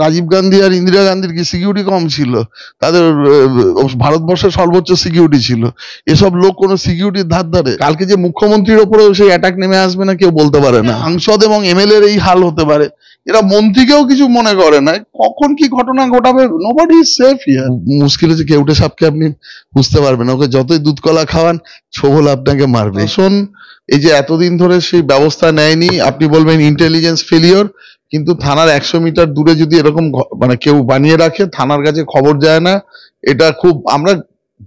রাজীব গান্ধী আর ইন্দিরা গান্ধীর কি সিকিউরিটি কম ছিল? তাদের ভারতবর্ষের সর্বোচ্চ সিকিউরিটি ছিল। এসব লোক কোনো সিকিউরিটির ধার ধারে? কালকে যে মুখ্যমন্ত্রীর ওপরেও সেই অ্যাটাক নেমে আসবে না কেউ বলতে পারে না। সাংসদ এবং এমএলএ এর এই হাল হতে পারে, এরা মন্ত্রীকেও কিছু মনে করে না। কখন কি ঘটনা ঘটাবে, নোবডি ইজ সেফ হিয়ার। মুশকিল হচ্ছে কেউটে সাপকে আপনি বুঝতে পারবেন, ওকে যতই দুধ কলা খাওয়ান ছোবল আপনাকে মারবে। শোন, এই যে এতদিন ধরে সেই ব্যবস্থা নেয়নি, আপনি বলবেন ইন্টেলিজেন্স ফেলিওর, কিন্তু থানার 100 মিটার দূরে যদি এরকম মানে কেউ বানিয়ে রাখে, থানার কাছে খবর যায় না, এটা খুব আমরা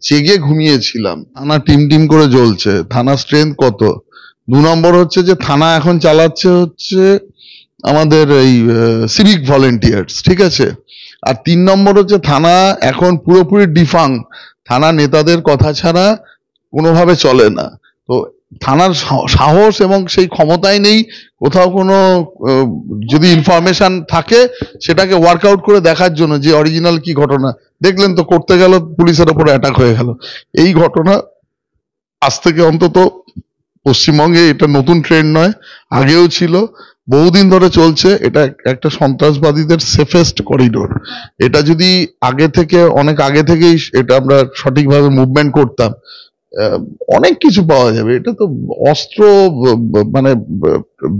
জেগে ঘুমিয়েছিলাম। থানা টিম টিম করে জ্বলছে। থানা স্ট্রেংথ কত? 2 নম্বর হচ্ছে যে থানা এখন চালাচ্ছে হচ্ছে আমাদের এই সিভিক ভলেন্টিয়ার্স, ঠিক আছে। আর 3 নম্বর হচ্ছে থানা এখন পুরোপুরি ডিফাং, থানা নেতাদের কথা ছাড়া কোনোভাবে চলে না। তো থানার সাহস এবং সেই ক্ষমতাই নেই কোথাও কোনো যদি ইনফরমেশন থাকে সেটাকে ওয়ার্কআউট করে দেখার জন্য যে অরিজিনাল কি ঘটনা। দেখলেন তো, করতে গেল পুলিশের ওপরে অ্যাটাক হয়ে গেল। এই ঘটনা আজ থেকে অন্তত পশ্চিমবঙ্গে এটা নতুন ট্রেন্ড নয়, আগেও ছিল, বহুদিন ধরে চলছে। এটা একটা সন্ত্রাসবাদীদের সেফেস্ট করিডোর। এটা যদি অনেক আগে থেকেই এটা আমরা সঠিকভাবে মুভমেন্ট করতাম, অনেক কিছু পাওয়া যাবে। এটা তো অস্ত্র, মানে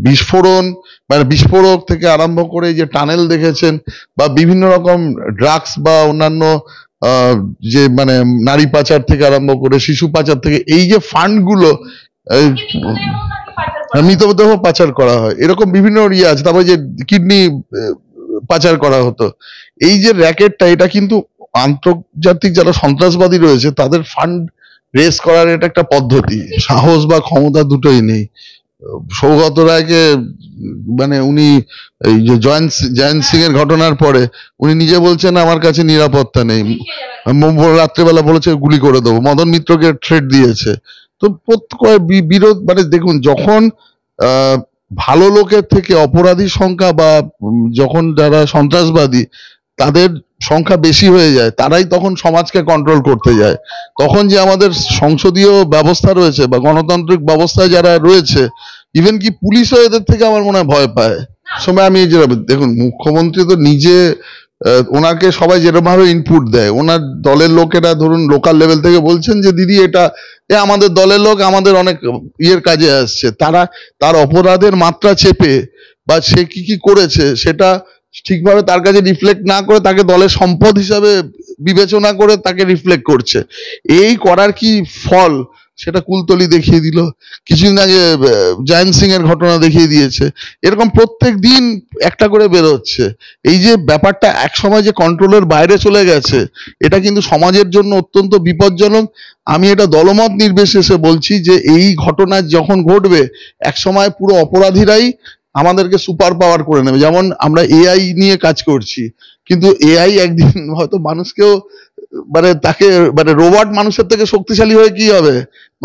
বিস্ফোরণ, মানে বিস্ফোরক থেকে আরম্ভ করে যে টানেল দেখেছেন, বা বিভিন্ন রকম ড্রাগস বা অন্যান্য যে মানে নারী পাচার থেকে আরম্ভ করে শিশু পাচার থেকে, এই যে ফান্ড গুলো মৃতদেহ পাচার করা হয়, এরকম বিভিন্ন ইয়ে আছে। তারপরে যে কিডনি পাচার করা হতো, এই যে র্যাকেটটা, এটা কিন্তু আন্তর্জাতিক যারা সন্ত্রাসবাদী রয়েছে তাদের ফান্ড রেস করার এটা একটা পদ্ধতি। সাহস বা ক্ষমতা দুটোই নেই। সৌগত রায়কে মানে উনি এই যে জয়ন্ত সিং এর ঘটনার পরে উনি নিজে বলছেন আমার কাছে নিরাপত্তা নেই, রাত্রেবেলা বলেছে গুলি করে দেবো, মদন মিত্রকে থ্রেট দিয়েছে। তো বিরোধ, মানে দেখুন, যখন ভালো লোকের থেকে অপরাধীর সংখ্যা বা যখন যারা সন্ত্রাসবাদী তাদের সংখ্যা বেশি হয়ে যায়, তারাই তখন সমাজকে কন্ট্রোল করতে যায়। তখন যে আমাদের সংসদীয় ব্যবস্থা রয়েছে বা গণতান্ত্রিক ব্যবস্থায় যারা রয়েছে, ইভেন কি পুলিশও এদের থেকে আমার মনে হয় ভয় পায়। সময় আমি দেখুন, মুখ্যমন্ত্রী তো নিজে, ওনাকে সবাই যেরকম ভাবে ইনপুট দেয়, ওনার দলের লোকেরা ধরুন লোকাল লেভেল থেকে বলছেন যে দিদি এটা আমাদের দলের লোক, আমাদের অনেক ইয়ের কাজে আসছে, তার অপরাধের মাত্রা চেপে বা সে কি কি করেছে সেটা ঠিকভাবে তার কাছে রিফ্লেক্ট না করে তাকে দলের সম্পদ হিসাবে বিবেচনা করে তাকে রিফ্লেক্ট করছে। এই করার কি ফল সেটা কুলতলি দেখিয়ে দিল, কিছুদিন আগে জয়ন্ত সিং এর ঘটনা দেখিয়ে দিয়েছে। এরকম প্রত্যেক দিন একটা করে বেরোচ্ছে। এই যে ব্যাপারটা একসময় যে কন্ট্রোলের বাইরে চলে গেছে, এটা কিন্তু সমাজের জন্য অত্যন্ত বিপজ্জনক। আমি এটা দলমত নির্বিশেষে বলছি যে এই ঘটনা যখন ঘটবে, একসময় পুরো অপরাধীরাই আমাদেরকে সুপার পাওয়ার করে নেবে। যেমন আমরা এআই নিয়ে কাজ করছি, কিন্তু এআই একদিন হয়তো মানুষকেও মানে তাকে মানে রোবট মানুষের থেকে শক্তিশালী হয়ে কি হবে,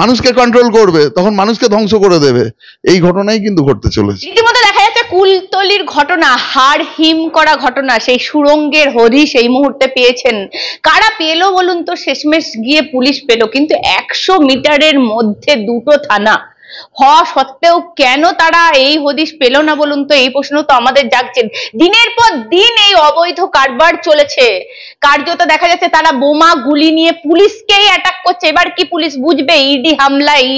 মানুষকে কন্ট্রোল করবে, তখন মানুষকে ধ্বংস করে দেবে। এই ঘটনাই কিন্তু ঘটতে চলেছে। রীতিমতো দেখা যাচ্ছে কুলতলির ঘটনা, হাড় হিম করা ঘটনা, সেই সুড়ঙ্গের হদিশ এই মুহূর্তে পেয়েছেন। কারা পেলো বলুন তো? শেষমেশ গিয়ে পুলিশ পেলো, কিন্তু 100 মিটারের মধ্যে দুটো থানা হওয়া সত্ত্বেও কেন তারা এই হদিশ পেল না বলুন তো? এই প্রশ্ন তো আমাদের জাগছে। দিনের পর দিন এই অবৈধ কারবার চলেছে। কার্যত দেখা যাচ্ছে তারা বোমা গুলি নিয়ে পুলিশকেই অ্যাটাক করছে। এবার কি পুলিশ বুঝবে ইডি হামলাই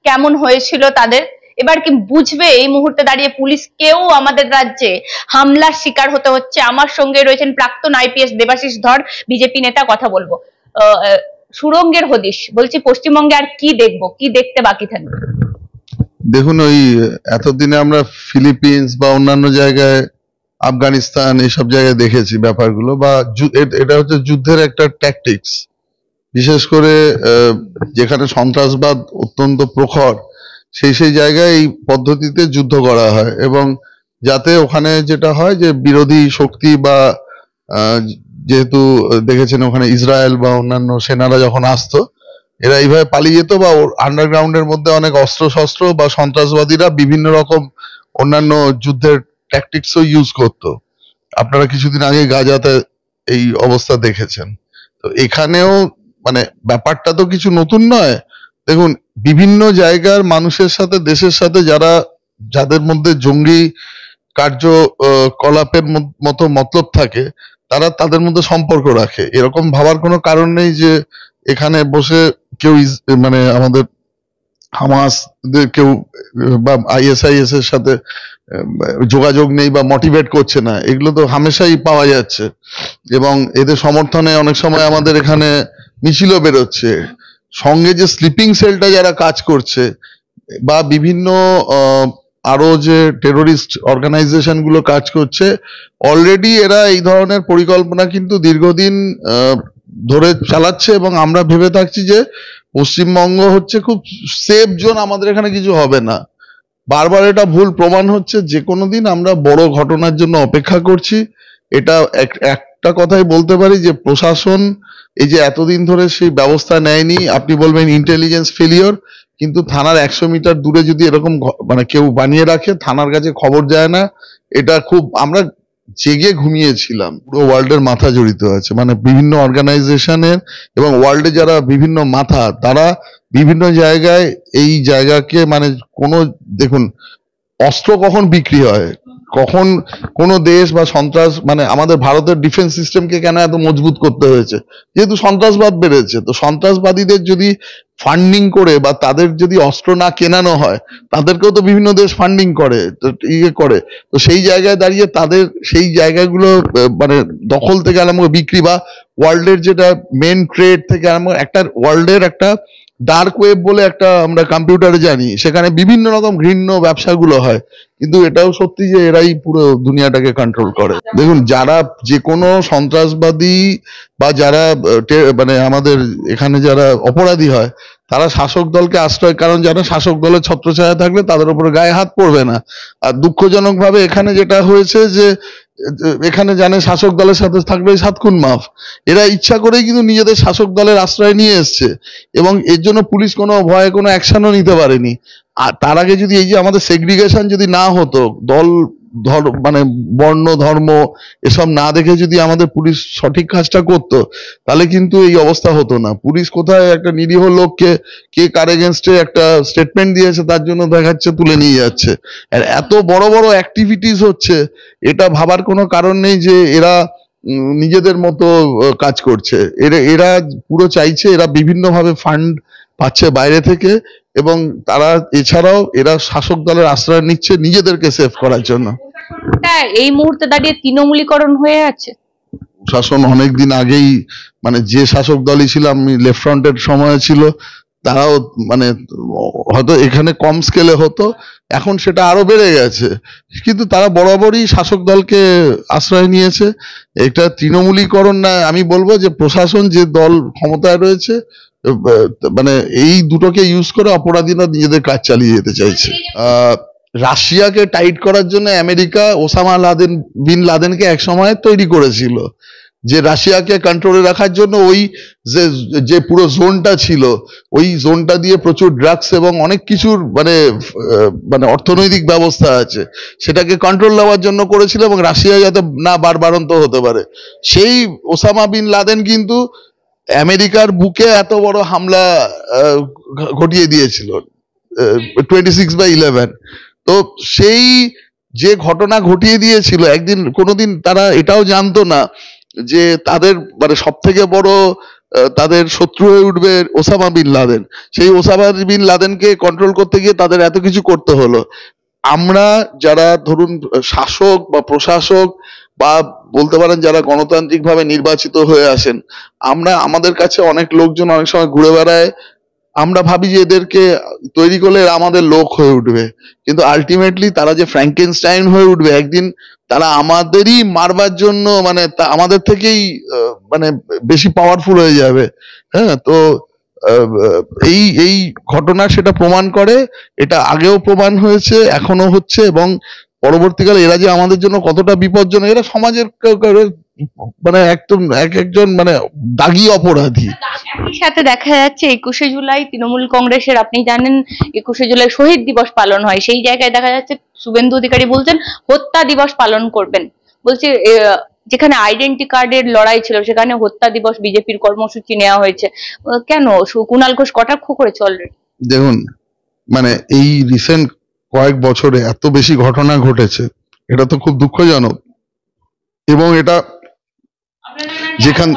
কেমন হয়েছিল তাদের? এবার কি বুঝবে এই মুহূর্তে দাঁড়িয়ে পুলিশকেও আমাদের রাজ্যে হামলার শিকার হতে হচ্ছে? আমার সঙ্গে রয়েছেন প্রাক্তন আইপিএস দেবাশিস ধর, বিজেপি নেতা, কথা বলবো। সুড়ঙ্গের হদিশ বলছি, পশ্চিমবঙ্গে আর কি দেখবো, কি দেখতে বাকি থাকবে? দেখুন, ওই এতদিনে আমরা ফিলিপিন্স বা অন্যান্য জায়গায়, আফগানিস্তান, এইসব জায়গায় দেখেছি ব্যাপারগুলো, বা এটা হচ্ছে যুদ্ধের একটা ট্যাকটিক্স। বিশেষ করে যেখানে সন্ত্রাসবাদ অত্যন্ত প্রখর, সেই জায়গায় এই পদ্ধতিতে যুদ্ধ করা হয়, এবং যাতে ওখানে যেটা হয় যে বিরোধী শক্তি বা যেহেতু দেখেছেন ওখানে ইসরায়েল বা অন্যান্য সেনারা যখন আসতো, এরা এইভাবে পালিয়ে যেত, বা আন্ডারগ্রাউন্ডের মধ্যে অনেক অস্ত্র শস্ত্র বা সন্ত্রাসবাদীরা বিভিন্ন রকম অন্যান্য যুদ্ধের ট্যাকটিক্সও ইউজ করতো। আপনারা কিছুদিন আগে গাজাতে এই অবস্থা দেখেছেন। তো এখানেও মানে ব্যাপারটা তো কিছু নতুন নয়। দেখুন, বিভিন্ন জায়গার মানুষের সাথে, দেশের সাথে যাদের মধ্যে জঙ্গি কার্যকলাপের মতো মতলব থাকে, তারা তাদের মধ্যে সম্পর্ক রাখে। এরকম ভাবার কোনো কারণ নেই যে এখানে বসে কেউ মানে আমাদের হামাস কেউ বা আইএসআইএস এর সাথে যোগাযোগ নেই বা মোটিভেট করছে না, এগুলো তো হামেশাই পাওয়া যাচ্ছে। এবং এদের সমর্থনে অনেক সময় আমাদের এখানে মিছিলও বেরোচ্ছে। সঙ্গে যে স্লিপিং সেলটা যারা কাজ করছে বা বিভিন্ন আরো যে টেরোরিস্ট অর্গানাইজেশন গুলো কাজ করছে, অলরেডি এরা এই ধরনের পরিকল্পনা কিন্তু দীর্ঘদিন ধরে চালাচ্ছে। এবং আমরা ভেবে থাকছি যে পশ্চিমবঙ্গ হচ্ছে খুব সেফ জোন, আমাদের এখানে কিছু হবে না। বারবার এটা ভুল প্রমাণ হচ্ছে। যে কোনো দিন আমরা বড় ঘটনার জন্য অপেক্ষা করছি। এটা একটা কথাই বলতে পারি যে প্রশাসন এই যে এতদিন ধরে সেই ব্যবস্থা নেয়নি, আপনি বলবেন ইন্টেলিজেন্স ফেলিওর, কিন্তু থানার 100 মিটার দূরে যদি এরকম মানে কেউ বানিয়ে রাখে, থানার কাছে খবর যায় না, এটা খুব আমরা জেগে ঘুমিয়েছিলাম। পুরো ওয়ার্ল্ডের মাথা জড়িত আছে, মানে বিভিন্ন অর্গানাইজেশনের এবং ওয়ার্ল্ডে যারা বিভিন্ন মাথা, তারা বিভিন্ন জায়গায় এই জায়গাকে মানে কোনো দেখুন অস্ত্র কখন বিক্রি হয়, কখন কোন দেশ বা সন্ত্রাস, মানে আমাদের ভারতের ডিফেন্স সিস্টেমকে কেন এত মজবুত করতে হয়েছে, যেহেতু সন্ত্রাসবাদ বেড়েছে। তো সন্ত্রাসবাদীদের যদি ফান্ডিং করে বা তাদের যদি অস্ত্র না কেনানো হয়, তাদেরকেও তো বিভিন্ন দেশ ফান্ডিং করে, তো ইয়ে করে। তো সেই জায়গায় দাঁড়িয়ে তাদের সেই জায়গাগুলো মানে দখল থেকে আরম্ভ করে বিক্রি বা ওয়ার্ল্ডের যেটা মেন ট্রেড থেকে আরম্ভ একটা ওয়ার্ল্ডের একটা ডার্ক ওয়েব বলে একটা আমরা কম্পিউটারে জানি, সেখানে বিভিন্ন রকম ঘৃণ্য ব্যবসাগুলো হয়। কিন্তু এটাও সত্যি যে এরাই পুরো দুনিয়াটাকে কন্ট্রোল করে। দেখুন, যারা যে কোনো সন্ত্রাসবাদী বা যারা মানে আমাদের এখানে যারা অপরাধী হয়, তারা শাসক দলকে আশ্রয়, কারণ যারা শাসক দলের ছত্রছায়া থাকলে তাদের উপরে গায়ে হাত পড়বে না। আর দুঃখজনক ভাবে এখানে যেটা হয়েছে যে এখানে জানে শাসক দলের সাথে থাকবে 7 খুন মাফ। এরা ইচ্ছা করেই কিন্তু নিজেদের শাসক দলের আশ্রয় নিয়ে এসছে এবং এর জন্য পুলিশ কোনো ভয়ে কোনো অ্যাকশনও নিতে পারেনি। আর তার আগে যদি এই যে আমাদের সেগ্রিগেশন যদি না হতো, দল মানে বর্ণ ধর্ম এসব না দেখে যদি আমাদের পুলিশ সঠিক কাজটা করতো, তাহলে কিন্তু এই অবস্থা হতো না। পুলিশ কোথায় একটা নিরীহ লোককে কে কার এগেনস্টে একটা স্টেটমেন্ট দিয়েছে তার জন্য দেখাচ্ছে তুলে নিয়ে যাচ্ছে। আর এত বড় বড় অ্যাক্টিভিটিস হচ্ছে, এটা ভাবার কোনো কারণ নেই যে এরা নিজেদের মতো কাজ করছে। এরা এরা পুরো চাইছে, এরা বিভিন্নভাবে ফান্ড পাচ্ছে বাইরে থেকে এবং তারা এছাড়াও এরা শাসক দলের আশ্রয় নিচ্ছে নিজেদেরকে সেভ করার জন্য। এই মুহূর্তে দাঁড়িয়ে তৃণমূলীকরণ হয়ে আছে। শাসন অনেকদিন আগেই, মানে যে শাসক দলই ছিল, আমি লেফট ফ্রন্টের সময় ছিল, তারাও মানে হয়তো এখানে কম স্কেলে হতো, এখন সেটা আরো বেড়ে গেছে, কিন্তু তারা বরাবরই শাসক দলকে আশ্রয় নিয়েছে। এটা তৃণমূলীকরণ না, আমি বলবো যে প্রশাসন যে দল ক্ষমতায় রয়েছে মানে এই দুটোকে ইউজ করে অপরাধীরা নিজেদের কাজ চালিয়ে যেতে চাইছে। রাশিয়াকে টাইট করার জন্য আমেরিকা ওসামা বিন লাদেনকে এক সময় তৈরি করেছিল, যে রাশিয়াকে কন্ট্রোলে রাখার জন্য ওই যে পুরো জোনটা ছিল, ওই জোনটা দিয়ে প্রচুর ড্রাগস এবং অনেক কিছুর মানে অর্থনৈতিক ব্যবস্থা আছে, সেটাকে কন্ট্রোল নেওয়ার জন্য করেছিল এবং রাশিয়া যাতে না বারবারন্ত হতে পারে। সেই ওসামা বিন লাদেন কিন্তু আমেরিকার বুকে এত বড় হামলা ঘটিয়ে দিয়েছিল 26/11। তো সেই যে ঘটনা ঘটিয়ে দিয়েছিল, একদিন কোনোদিন তারা এটাও জানতো না যে তাদের মানে সব থেকে বড় তাদের শত্রু হয়ে উঠবে ওসামা বিন লাদেন। সেই ওসামা বিন লাদেনকে কন্ট্রোল করতে গিয়ে তাদের এত কিছু করতে হলো। আমরা যারা ধরুন শাসক বা প্রশাসক বা বলতে পারেন যারা গণতান্ত্রিকভাবে নির্বাচিত হয়ে আসেন, আমরা আমাদের কাছে অনেক লোকজন অনেক সময় ঘুরে বেড়ায়, আমরা ভাবি যে এদেরকে তৈরি করলে আমাদের লোক হয়ে উঠবে, কিন্তু আলটিমেটলি তারা যে ফ্র্যাঙ্কেনস্টাইন হয়ে উঠবে একদিন, তারা আমাদেরই মারবার জন্য মানে আমাদের থেকেই মানে বেশি পাওয়ারফুল হয়ে যাবে। হ্যাঁ, তো এই এই ঘটনা সেটা প্রমাণ করে। এটা আগেও প্রমাণ হয়েছে, এখনো হচ্ছে, এবং পরবর্তীকালে এরা যে আমাদের জন্য কতটা বিপজ্জনক, এরা সমাজের মানে একদম একজন মানে দাগী অপরাধী। একই সাথে দেখা যাচ্ছে 21শে জুলাই তৃণমূল কংগ্রেসের, আপনি জানেন 21শে জুলাই শহীদ দিবস পালন হয়, সেই জায়গায় দেখা যাচ্ছে শুভেন্দু অধিকারী বলছেন হত্যা দিবস পালন করবেন। বলছে যেখানে আইডেন্টি কার্ডের লড়াই ছিল সেখানে হত্যা দিবস বিজেপির কর্মসূচি নেওয়া হয়েছে। কেন? কুণাল ঘোষ কটাক্ষ করেছে অলরেডি। দেখুন, মানে এই রিসেন্ট কয়েক বছরে এত বেশি ঘটনা ঘটেছে, এটা তো খুব দুঃখজনক। এবং এটা যেখান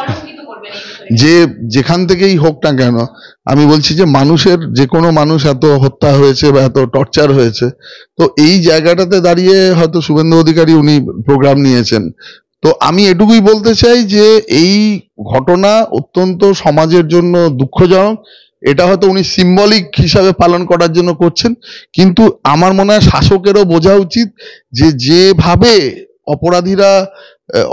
যেখান থেকেই হোক না কেন, আমি বলছি যে মানুষের, যে কোনো মানুষ এত হত্যা হয়েছে বা এত টর্চার হয়েছে, তো এই জায়গাটাতে দাঁড়িয়ে হয়তো শুভেন্দু অধিকারী উনি প্রোগ্রাম নিয়েছেন। তো আমি এটুকুই বলতে চাই যে এই ঘটনা অত্যন্ত সমাজের জন্য দুঃখজনক। এটা হয়তো উনি সিম্বলিক হিসাবে পালন করার জন্য করছেন, কিন্তু আমার মনে হয় শাসকেরও বোঝা উচিত যে যেভাবে অপরাধীরা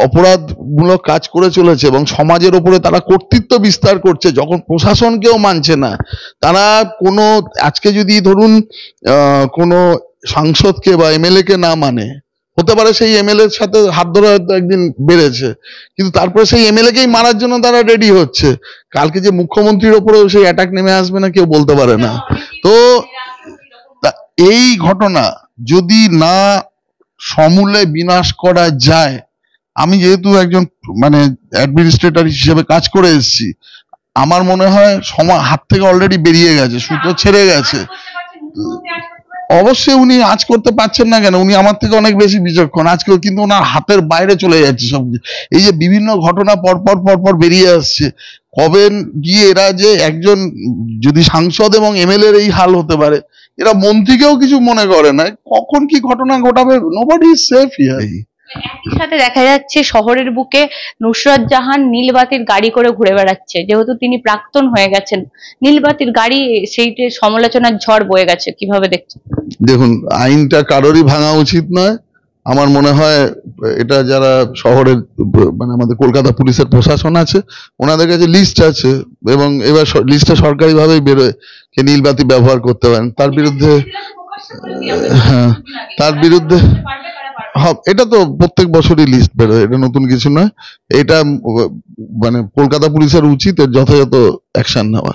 অপরাধমূলক কাজ করে চলেছে এবং সমাজের উপরে তারা কর্তৃত্ব বিস্তার করছে, যখন প্রশাসনকেও মানছে না, তারা কোনো, আজকে যদি ধরুন কোনো সাংসদকে বা এমএলএ কে না মানে, হতে পারে সেই এমএলএ এর সাথে হাত ধরে হয়তো একদিন বেড়েছে, কিন্তু তারপরে সেই এমএলএ কেই মারার জন্য তারা রেডি হচ্ছে। কালকে যে মুখ্যমন্ত্রীর ওপরেও সেই অ্যাটাক নেমে আসবে না কেউ বলতে পারে না। তো এই ঘটনা যদি না সমূলে বিনাশ করা যায়, আমি যেহেতু একজন মানে অ্যাডমিনিস্ট্রেটর হিসেবে কাজ করে এসেছি, আমার মনে হয় হাত থেকে অলরেডি বেরিয়ে গেছে, সুতো ছেড়ে গেছে। অবশ্যই উনি আজ করতে পারছেন না কেন, উনি আমার থেকে অনেক বেশি বিচক্ষণ, আজকেও কিন্তু ওনার হাতের বাইরে চলে যাচ্ছে সব। এই যে বিভিন্ন ঘটনা পরপর পরপর বেরিয়ে আসছে, কবে গিয়ে এরা যে একজন যদি সাংসদ এবং এমএলএ এর এই হাল হতে পারে, এরা মন্ত্রীকেও কিছু মনে করে না, কখন কি ঘটনা ঘটাবে, নোবডি ইজ সেফ হিয়ার। একই সাথে দেখা যাচ্ছে শহরের বুকে নুসরাত জাহান নীলবাতির গাড়ি করে ঘুরে বেড়াচ্ছে, যেহেতু তিনি প্রাক্তন হয়ে গেছেন। নীলবাতির গাড়ি, সেইটে সমালোচনার ঝড় বয়ে গেছে, কিভাবে দেখছেন? দেখুন, আইনটা কারোরই ভাঙা উচিত নয়। আমার মনে হয় এটা যারা শহরের মানে আমাদের কলকাতা পুলিশের প্রশাসন আছে, ওনাদের কাছে লিস্ট আছে, এবং এবার লিস্টটা সরকারিভাবেই বেরোয় যে নীলবাতি ব্যবহার করতে পারেন, তার বিরুদ্ধে। হ্যাঁ, তার বিরুদ্ধে এটা তো প্রত্যেক বছরই লিস্ট বেরোয়, এটা নতুন কিছু নয়। এটা মানে কলকাতা পুলিশের উচিত এর যথাযথ অ্যাকশন নেওয়া।